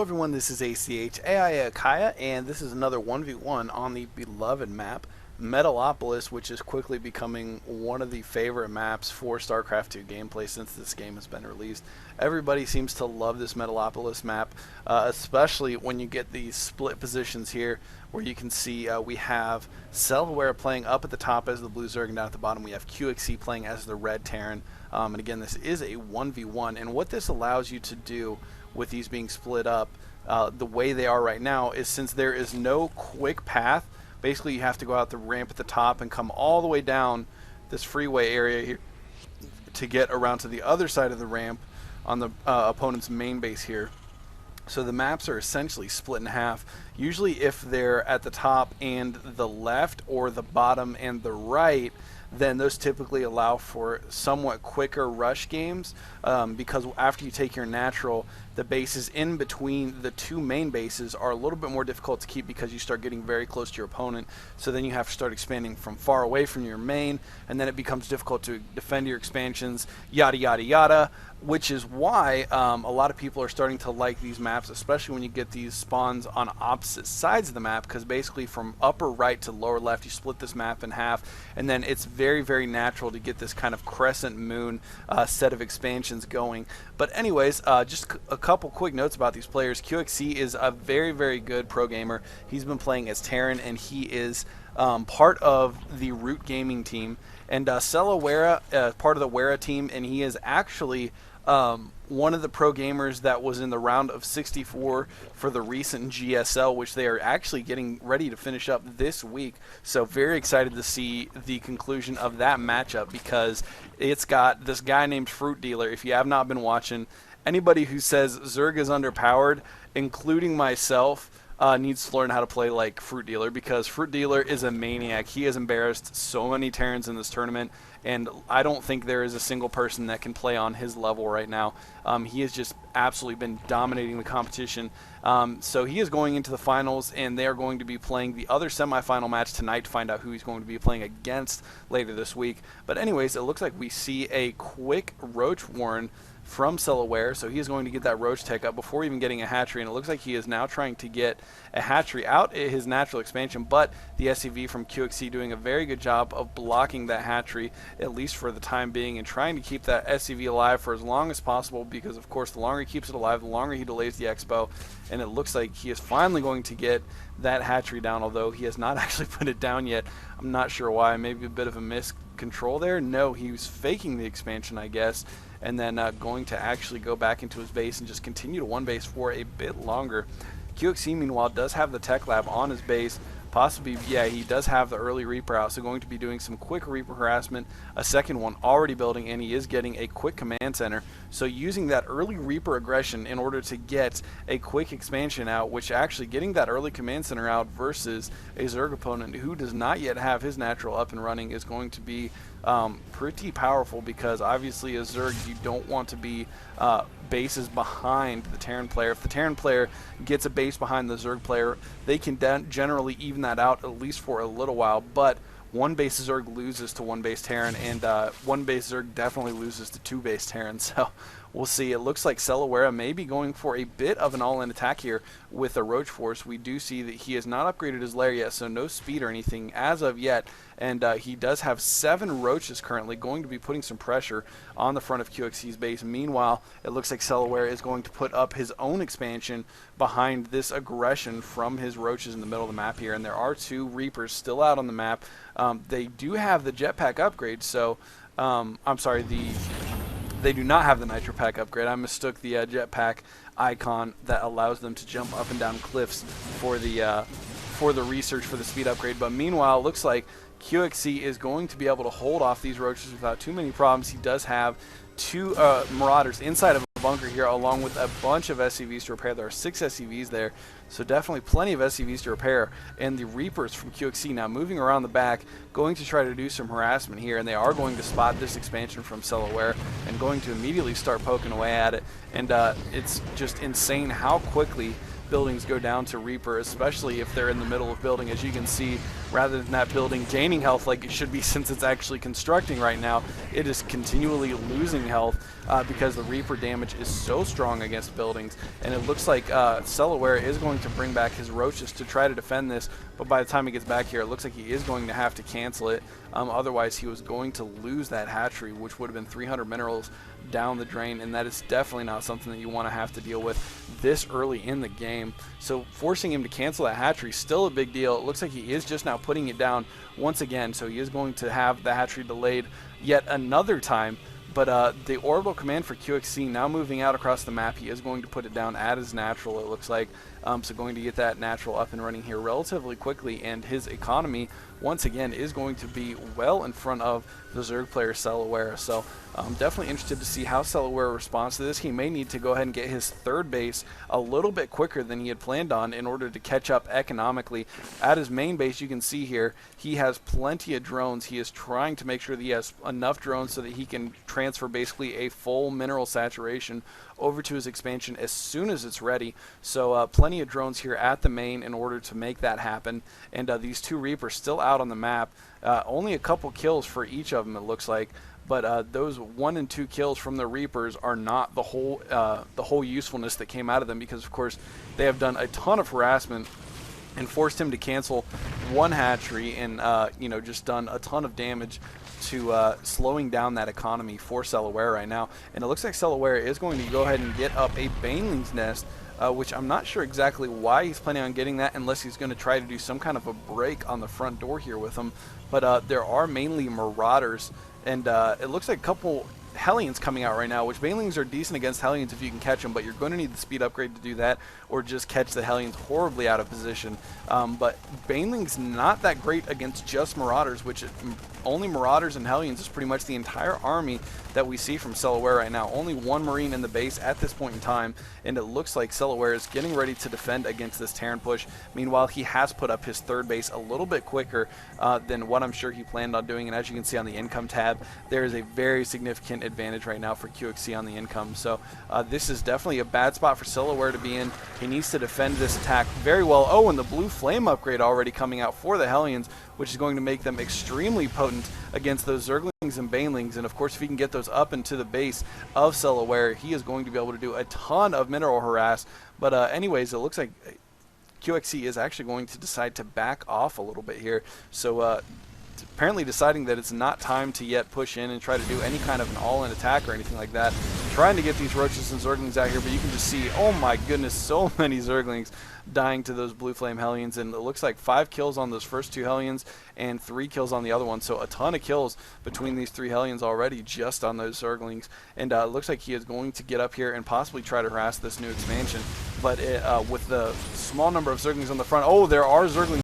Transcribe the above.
Hello everyone, this is ACH AI Akaya, and this is another 1v1 on the beloved map, Metalopolis, which is quickly becoming one of the favorite maps for StarCraft 2 gameplay since this game has been released. Everybody seems to love this Metalopolis map, especially when you get these split positions here, where you can see we have CellaWerra playing up at the top as the blue Zerg, and down at the bottom we have QXC playing as the red Terran. And again, this is a 1v1, and what this allows you to do with these being split up the way they are right now is, since there is no quick path, basically you have to go out the ramp at the top and come all the way down this freeway area here to get around to the other side of the ramp on the opponent's main base here. So the maps are essentially split in half. Usually if they're at the top and the left, or the bottom and the right, then those typically allow for somewhat quicker rush games, because after you take your natural, the bases in between the two main bases are a little bit more difficult to keep because you start getting very close to your opponent. So then you have to start expanding from far away from your main, and then it becomes difficult to defend your expansions, yada yada yada, which is why a lot of people are starting to like these maps, especially when you get these spawns on opposite sides of the map, because basically from upper right to lower left you split this map in half, and then it's very natural to get this kind of crescent moon set of expansions going. But anyways, just a couple quick notes about these players. QXC is a very good pro gamer. He's been playing as Terran, and he is part of the Root Gaming team, and CellaWerra, part of the Werra team, and he is actually one of the pro gamers that was in the round of 64 for the recent GSL, which they are actually getting ready to finish up this week. So very excited to see the conclusion of that matchup, because it's got this guy named Fruit Dealer. If you have not been watching, anybody who says Zerg is underpowered, including myself, needs to learn how to play like Fruit Dealer, because Fruit Dealer is a maniac. He has embarrassed so many Terrans in this tournament, and I don't think there is a single person that can play on his level right now. He has just absolutely been dominating the competition. So he is going into the finals, and they are going to be playing the other semifinal match tonight to find out who he's going to be playing against later this week. But anyways, it looks like we see a quick Roach Warren from CellaWerra, so he is going to get that Roach tech up before even getting a hatchery, and it looks like he is now trying to get a hatchery out at his natural expansion, but the SCV from QXC doing a very good job of blocking that hatchery, at least for the time being, and trying to keep that SCV alive for as long as possible, because of course the longer he keeps it alive, the longer he delays the expo. And it looks like he is finally going to get that hatchery down, although he has not actually put it down yet. I'm not sure why. Maybe a bit of a miscontrol there. No, he was faking the expansion, I guess, and then going to actually go back into his base and just continue to one base for a bit longer. QXC, meanwhile, does have the tech lab on his base. Possibly, yeah, he does have the early Reaper out, so going to be doing some quick Reaper harassment, a second one already building, and he is getting a quick command center. So using that early Reaper aggression in order to get a quick expansion out, which actually getting that early command center out versus a Zerg opponent who does not yet have his natural up and running is going to be pretty powerful, because obviously as Zerg you don't want to be bases behind the Terran player. If the Terran player gets a base behind the Zerg player, they can generally even that out, at least for a little while, but one base Zerg loses to one base Terran, and one base Zerg definitely loses to two base Terran. So we'll see. It looks like CellaWerra may be going for a bit of an all-in attack here with a Roach Force. We do see that he has not upgraded his lair yet, so no speed or anything as of yet, and he does have 7 Roaches currently, going to be putting some pressure on the front of QXC's base. Meanwhile, it looks like CellaWerra is going to put up his own expansion behind this aggression from his Roaches in the middle of the map here, and there are 2 Reapers still out on the map. They do have the jetpack upgrade, so I'm sorry, they do not have the Nitro Pack upgrade. I mistook the jetpack icon that allows them to jump up and down cliffs for the research for the speed upgrade. But meanwhile, it looks like QXC is going to be able to hold off these Roaches without too many problems. He does have 2 Marauders inside of a bunker here, along with a bunch of SCVs to repair. There are 6 SCVs there, so definitely plenty of SCVs to repair. And the Reapers from QXC now moving around the back, going to try to do some harassment here, and they are going to spot this expansion from CellaWerra and going to immediately start poking away at it. And it's just insane how quickly buildings go down to Reaper, especially if they're in the middle of building. As you can see, rather than that building gaining health like it should be since it's actually constructing right now. It is continually losing health because the Reaper damage is so strong against buildings, and it looks like CellaWerra is going to bring back his roaches to try to defend this, but by the time he gets back here, it looks like he is going to have to cancel it. Otherwise, he was going to lose that hatchery, which would have been 300 minerals down the drain, and that is definitely not something that you want to have to deal with this early in the game. So forcing him to cancel that hatchery is still a big deal. It looks like he is just now putting it down once again, so he is going to have the hatchery delayed yet another time. But the orbital command for QXC now moving out across the map, he is going to put it down at his natural, it looks like. So going to get that natural up and running here relatively quickly, and his economy once again is going to be well in front of the Zerg player CellaWerra. So I'm definitely interested to see how CellaWerra responds to this. He may need to go ahead and get his third base a little bit quicker than he had planned on in order to catch up economically. At his main base, you can see here, he has plenty of drones. He is trying to make sure that he has enough drones so that he can transfer basically a full mineral saturation over to his expansion as soon as it's ready. So plenty of drones here at the main in order to make that happen. And these two Reapers still out on the map. Only a couple kills for each of them, it looks like. But those 1 and 2 kills from the Reapers are not the whole usefulness that came out of them, because of course they have done a ton of harassment and forced him to cancel one hatchery and you know, just done a ton of damage to slowing down that economy for CellaWerra right now. And it looks like CellaWerra is going to go ahead and get up a Baneling's nest, which I'm not sure exactly why he's planning on getting that, unless he's going to try to do some kind of a break on the front door here with him. But there are mainly Marauders, and it looks like a couple Hellions coming out right now, which Banelings are decent against Hellions if you can catch them, but you're going to need the speed upgrade to do that, or just catch the Hellions horribly out of position. But Banelings not that great against just Marauders, which only Marauders and Hellions is pretty much the entire army that we see from CellaWerra right now. Only one Marine in the base at this point in time, and it looks like CellaWerra is getting ready to defend against this Terran push. Meanwhile, he has put up his third base a little bit quicker than what I'm sure he planned on doing, and as you can see on the income tab, there is a very significant advantage right now for QXC on the income. So this is definitely a bad spot for CellaWerra to be in. He needs to defend this attack very well. Oh, and the blue flame upgrade already coming out for the Hellions, which is going to make them extremely potent against those Zerglings and Banelings. And of course, if he can get those up into the base of CellaWerra, he is going to be able to do a ton of mineral harass. But anyways, it looks like QXC is actually going to decide to back off a little bit here. So apparently deciding that it's not time to yet push in and try to do any kind of an all-in attack or anything like that. Trying to get these Roaches and Zerglings out here, but you can just see, oh my goodness, so many Zerglings dying to those Blue Flame Hellions, and it looks like 5 kills on those first 2 Hellions and 3 kills on the other one, so a ton of kills between these 3 Hellions already just on those Zerglings. And it looks like he is going to get up here and possibly try to harass this new expansion, but with the small number of Zerglings on the front, oh, there are Zerglings